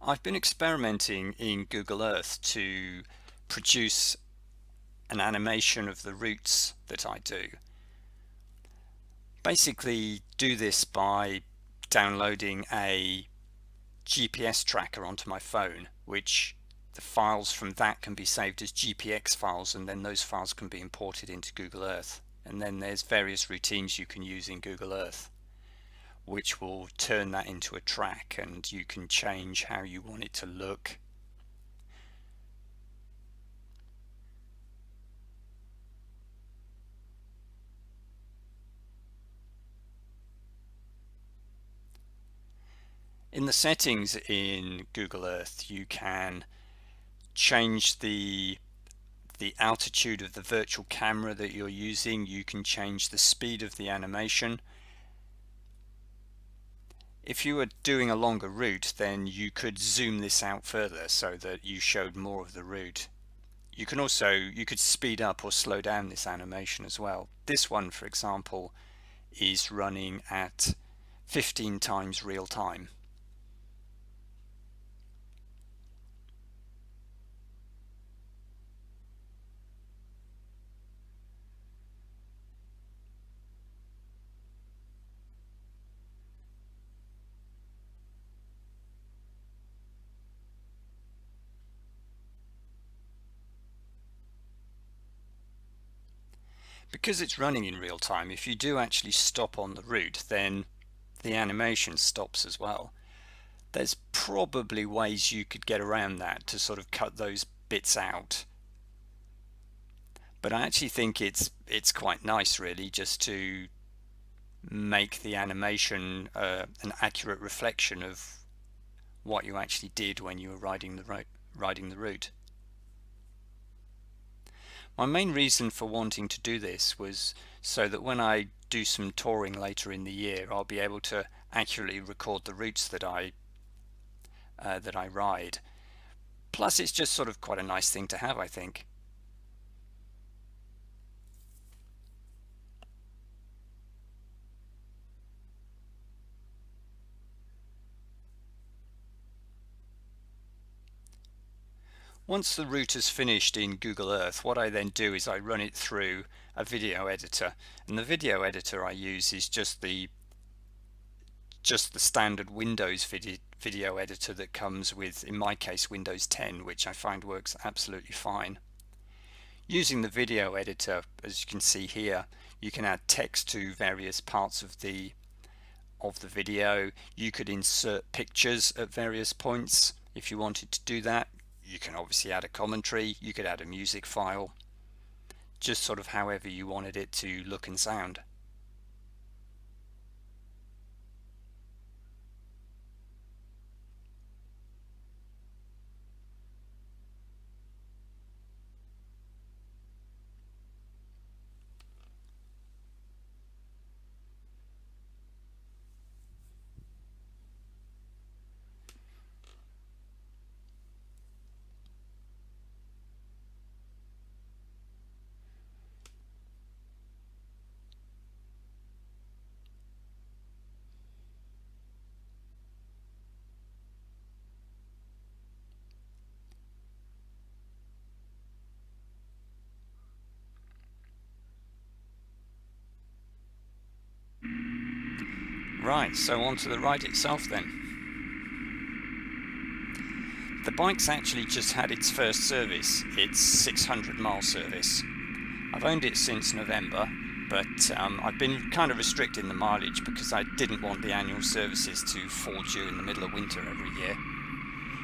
I've been experimenting in Google Earth to produce an animation of the routes that I do. Basically, do this by downloading a GPS tracker onto my phone, which the files from that can be saved as GPX files, and then those files can be imported into Google Earth. And then there's various routines you can use in Google Earth, which will turn that into a track, and you can change how you want it to look. In the settings in Google Earth, you can change the altitude of the virtual camera that you're using. You can change the speed of the animation. If you were doing a longer route, then you could zoom this out further so that you showed more of the route. You could speed up or slow down this animation as well. This one, for example, is running at 15 times real time. Because it's running in real time, if you do actually stop on the route, then the animation stops as well. There's probably ways you could get around that to sort of cut those bits out, but I actually think it's quite nice, really, just to make the animation an accurate reflection of what you actually did when you were riding the route. My main reason for wanting to do this was so that when I do some touring later in the year, I'll be able to accurately record the routes that I ride. Plus, it's just sort of quite a nice thing to have, I think. Once the route is finished in Google Earth, what I then do is I run it through a video editor, and the video editor I use is just the standard Windows video editor that comes with, in my case, Windows 10, which I find works absolutely fine. Using the video editor, as you can see here, you can add text to various parts of the video. You could insert pictures at various points if you wanted to do that. You can obviously add a commentary, you could add a music file, just sort of however you wanted it to look and sound. Right, so on to the ride itself then. The bike's actually just had its first service, its 600-mile service. I've owned it since November, but I've been kind of restricting the mileage because I didn't want the annual services to fall due in the middle of winter every year.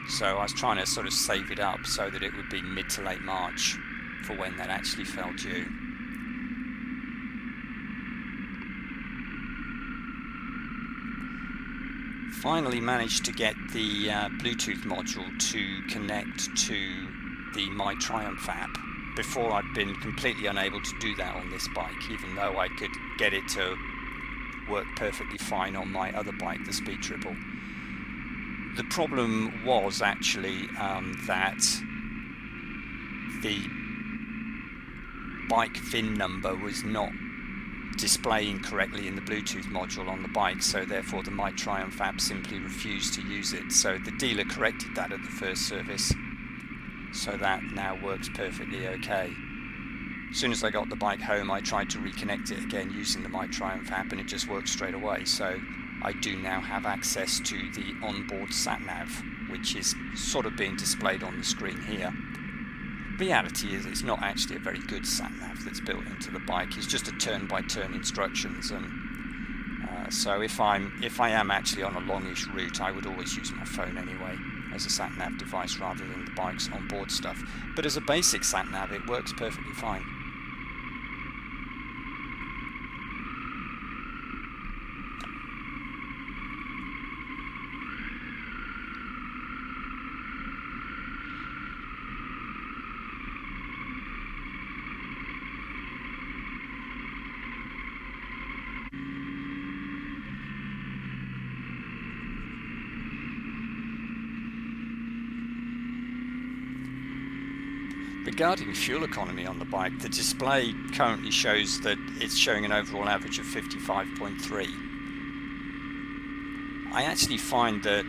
So I was trying to sort of save it up so that it would be mid to late March for when that actually fell due. Finally managed to get the Bluetooth module to connect to the My Triumph app. Before, I'd been completely unable to do that on this bike, even though I could get it to work perfectly fine on my other bike, the Speed Triple. The problem was actually that the bike VIN number was not displaying correctly in the Bluetooth module on the bike, so therefore the My Triumph app simply refused to use it. So the dealer corrected that at the first service, so that now works perfectly okay. As soon as I got the bike home, I tried to reconnect it again using the My Triumph app, and it just worked straight away. So I do now have access to the onboard sat-nav, which is sort of being displayed on the screen here. Reality is it's not actually a very good sat-nav that's built into the bike. It's just a turn-by-turn instructions, and so if I am actually on a longish route, I would always use my phone anyway as a sat-nav device rather than the bike's onboard stuff. But as a basic sat-nav, it works perfectly fine. Regarding fuel economy on the bike, the display currently shows that it's showing an overall average of 55.3. I actually find that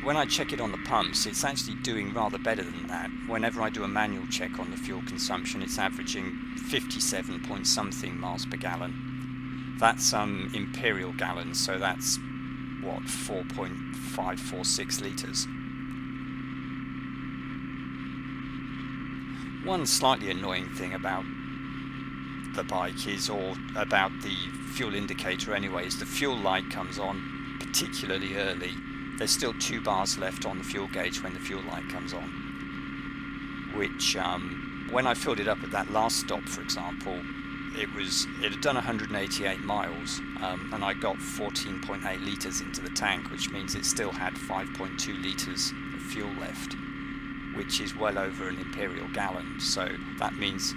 when I check it on the pumps, it's actually doing rather better than that. Whenever I do a manual check on the fuel consumption, it's averaging 57 point something miles per gallon. That's imperial gallons, so that's what, 4.546 litres. One slightly annoying thing about the bike is, or about the fuel indicator anyway, is the fuel light comes on particularly early. There's still 2 bars left on the fuel gauge when the fuel light comes on, which when I filled it up at that last stop, for example, it had done 188 miles and I got 14.8 litres into the tank, which means it still had 5.2 litres of fuel left, which is well over an imperial gallon. So that means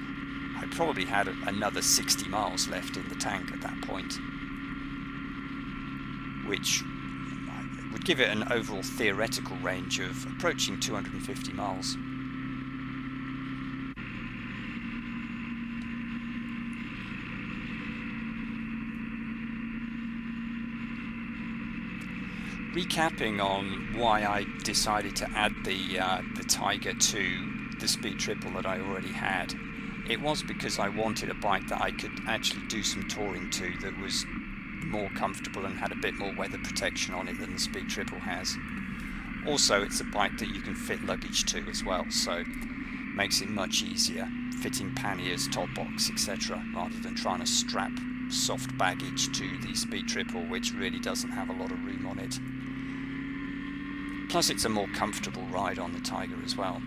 I probably had another 60 miles left in the tank at that point, which would give it an overall theoretical range of approaching 250 miles. Recapping on why I decided to add the Tiger to the Speed Triple that I already had, it was because I wanted a bike that I could actually do some touring to, that was more comfortable and had a bit more weather protection on it than the Speed Triple has. Also, it's a bike that you can fit luggage to as well, so makes it much easier fitting panniers, top box, etc., rather than trying to strap soft baggage to the Speed Triple, which really doesn't have a lot of room on it. Plus, it's a more comfortable ride on the Tiger as well.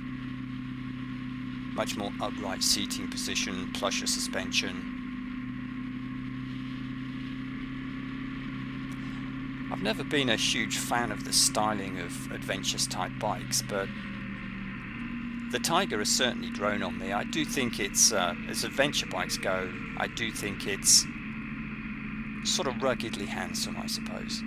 Much more upright seating position, plusher suspension. I've never been a huge fan of the styling of adventures type bikes, but the Tiger has certainly grown on me. I do think it's, as adventure bikes go, I do think it's sort of ruggedly handsome, I suppose.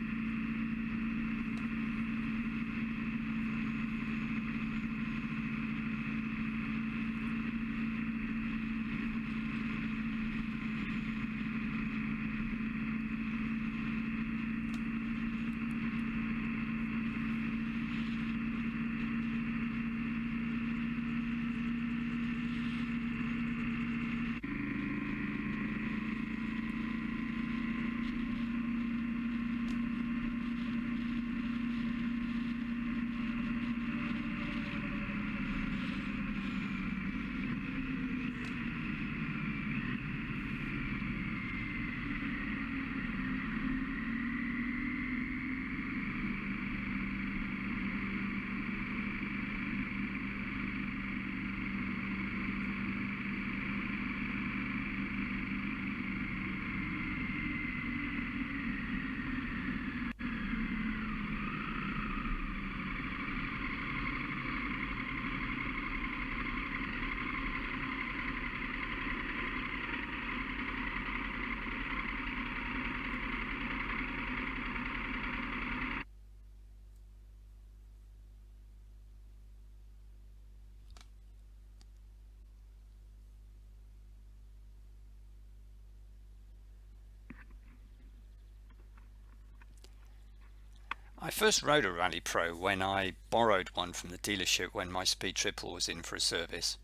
I first rode a Rally Pro when I borrowed one from the dealership when my Speed Triple was in for a service.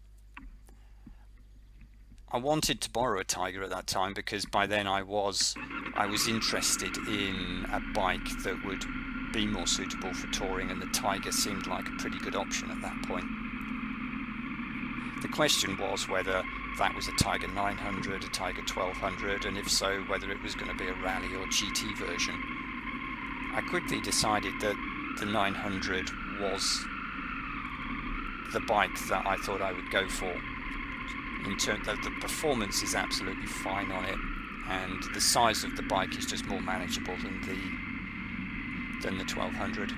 I wanted to borrow a Tiger at that time because by then I was interested in a bike that would be more suitable for touring, and the Tiger seemed like a pretty good option at that point. The question was whether that was a Tiger 900, a Tiger 1200, and if so, whether it was going to be a rally or GT version. I quickly decided that the 900 was the bike that I thought I would go for. In terms of the performance is absolutely fine on it, and the size of the bike is just more manageable than the 1200.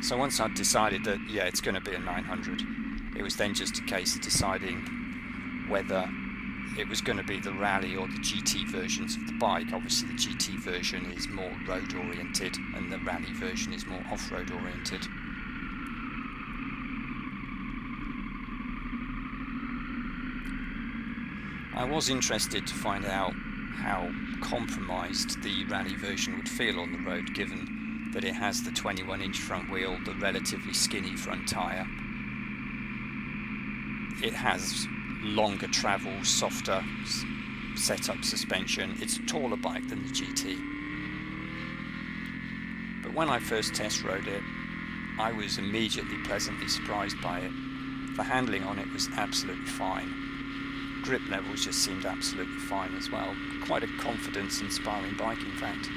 So once I'd decided that yeah, it's going to be a 900, it was then just a case of deciding whether it was going to be the rally or the GT versions of the bike. Obviously the GT version is more road oriented and the rally version is more off-road oriented. I was interested to find out how compromised the rally version would feel on the road, given that it has the 21-inch front wheel, the relatively skinny front tyre. It has longer travel, softer setup suspension. It's a taller bike than the GT. But when I first test rode it, I was immediately pleasantly surprised by it. The handling on it was absolutely fine. Grip levels just seemed absolutely fine as well. Quite a confidence-inspiring bike, in fact.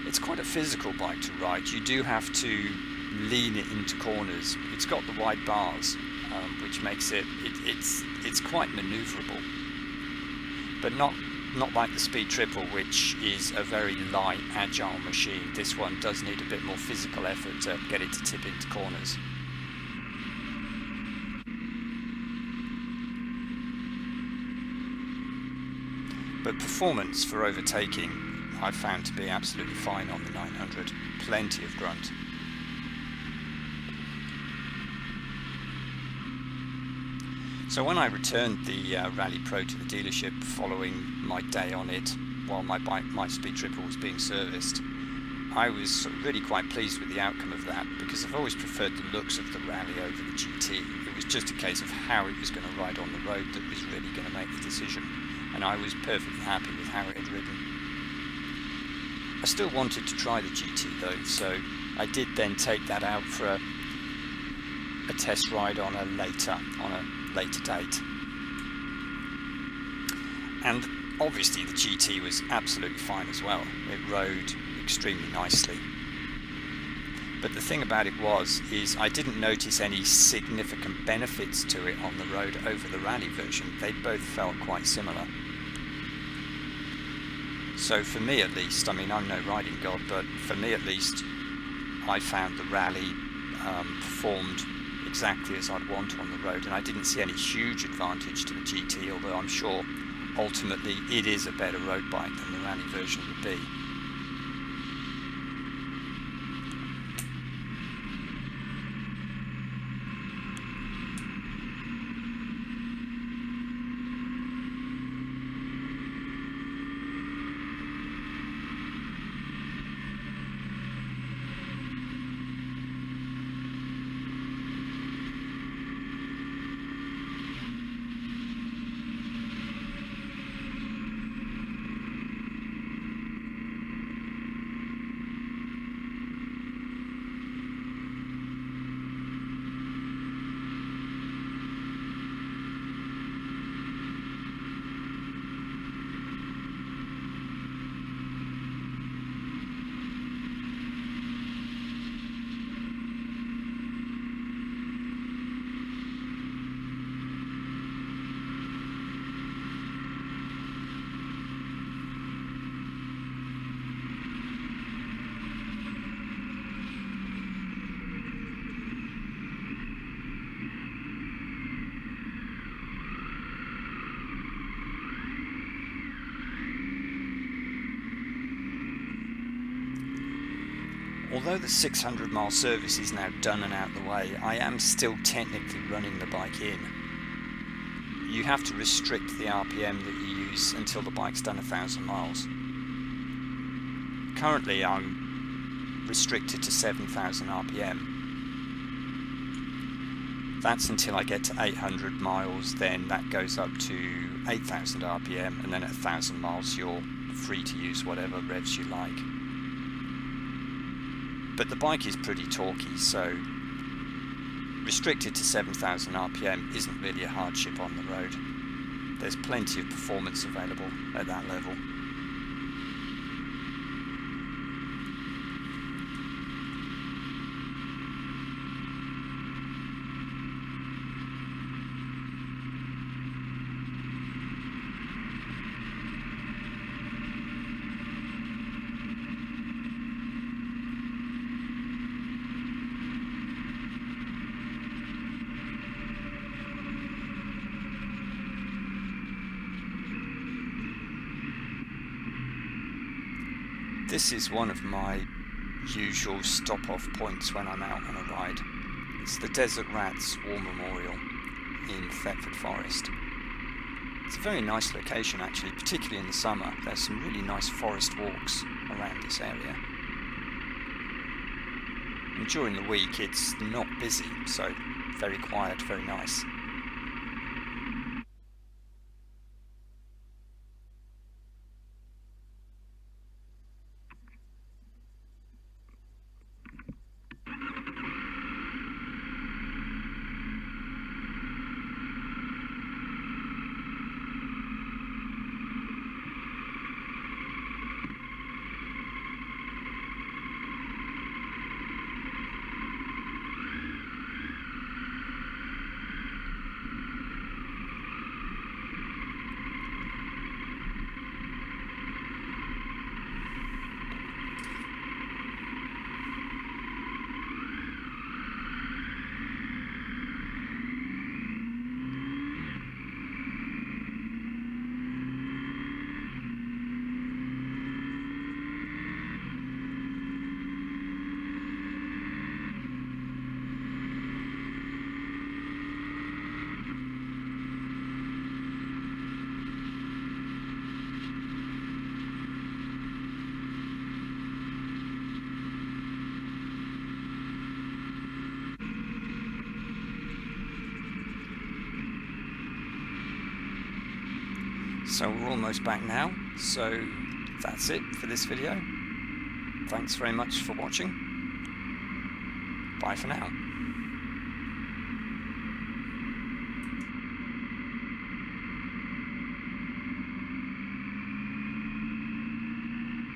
It's quite a physical bike to ride. You do have to lean it into corners. It's got the wide bars, which makes it's quite manoeuvrable, but not like the Speed Triple, which is a very light, agile machine. This one does need a bit more physical effort to get it to tip into corners. But performance for overtaking I found to be absolutely fine on the 900. Plenty of grunt. So when I returned the Rally Pro to the dealership following my day on it, while my Speed Triple was being serviced, I was really quite pleased with the outcome of that, because I've always preferred the looks of the Rally over the GT. It was just a case of how it was going to ride on the road that was really going to make the decision, and I was perfectly happy with how it had ridden. I still wanted to try the GT though, so I did then take that out for a test ride on a later date. And obviously the GT was absolutely fine as well. It rode extremely nicely. But the thing about it is I didn't notice any significant benefits to it on the road over the Rally version. They both felt quite similar. So for me at least, I mean, I'm no riding god, but for me at least, I found the Rally performed exactly as I'd want on the road, and I didn't see any huge advantage to the GT, although I'm sure ultimately it is a better road bike than the Rally version would be. Although the 600-mile service is now done and out of the way, I am still technically running the bike in. you have to restrict the RPM that you use until the bike's done 1,000 miles. Currently I'm restricted to 7,000 RPM. That's until I get to 800 miles, then that goes up to 8,000 RPM, and then at 1,000 miles you're free to use whatever revs you like. But the bike is pretty torquey, so restricted to 7,000 RPM isn't really a hardship on the road. There's plenty of performance available at that level. This is one of my usual stop-off points when I'm out on a ride. It's the Desert Rats War Memorial in Thetford Forest. It's a very nice location actually, particularly in the summer. There's some really nice forest walks around this area. And during the week it's not busy, so very quiet, very nice. So we're almost back now, so that's it for this video. Thanks very much for watching. Bye for now.